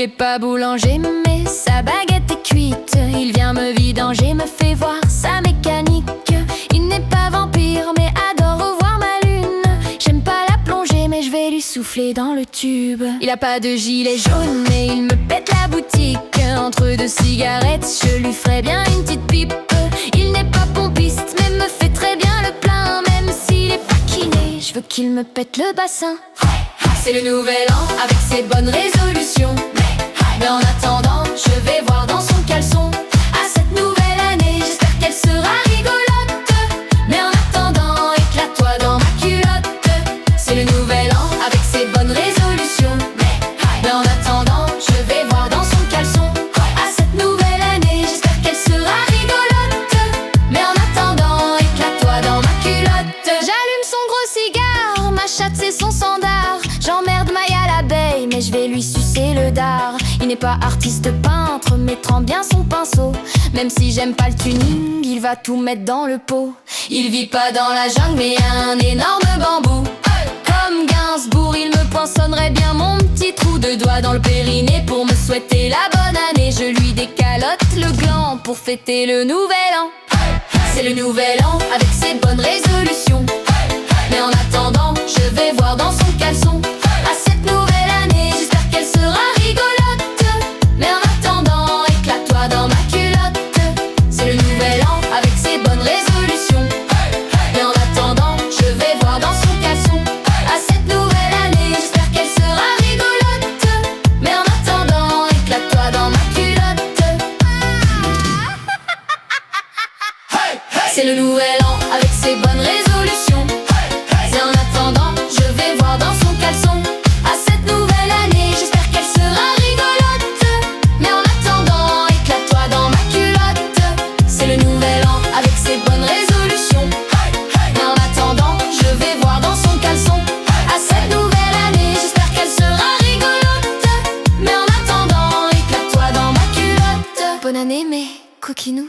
Il est pas boulanger mais sa baguette est cuite. Il vient me vidanger, me fait voir sa mécanique. Il n'est pas vampire mais adore revoir ma lune. J'aime pas la plongée mais je vais lui souffler dans le tube. Il a pas de gilet jaune mais il me pète la boutique. Entre deux cigarettes je lui ferai bien une petite pipe. Il n'est pas pompiste mais me fait très bien le plein. Même s'il est pas kiné, je veux qu'il me pète le bassin. C'est le nouvel an avec ses bonnes résolutions. Mais en attendant, je vais voir dans son caleçon. À cette nouvelle année, j'espère qu'elle sera rigolote. Mais en attendant, éclate-toi dans ma culotte. C'est le nouvel an avec ses bonnes résolutions. Mais en attendant, je vais voir dans son caleçon. À cette nouvelle année, j'espère qu'elle sera rigolote. Mais en attendant, éclate-toi dans ma culotte. J'allume son gros cigare, ma chatte c'est son sandar. J'emmerde Maya l'abeille, mais je vais lui sucer le dard. Il n'est pas artiste peintre, mais trempe bien son pinceau. Même si j'aime pas le tuning, il va tout mettre dans le pot. Il vit pas dans la jungle, mais un énorme bambou. Comme Gainsbourg, il me poinçonnerait bien mon petit trou de doigt dans le périnée pour me souhaiter la bonne année. Je lui décalote le gland pour fêter le nouvel an. C'est le nouvel an avec ses bonnes résolutions. Mais en attendant, je vais voir dans son caleçon. À cette nouvelle année, j'espère qu'elle sera rigolote. Mais en attendant, éclate-toi dans ma culotte. C'est le nouvel an avec ses bonnes résolutions. Mais en attendant, je vais voir dans son caleçon. À cette nouvelle année, j'espère qu'elle sera rigolote. Mais en attendant, éclate-toi dans ma culotte. C'est le nouvel an avec ses bonnes résolutions. Et en attendant, je vais voir dans son caleçon. À cette nouvelle année, j'espère qu'elle sera rigolote. Mais en attendant, éclate-toi dans ma culotte. C'est le nouvel an avec ses bonnes résolutions. Et en attendant, je vais voir dans son caleçon. À cette nouvelle année, j'espère qu'elle sera rigolote. Mais en attendant, éclate-toi dans ma culotte. Bonne année mes coquinous.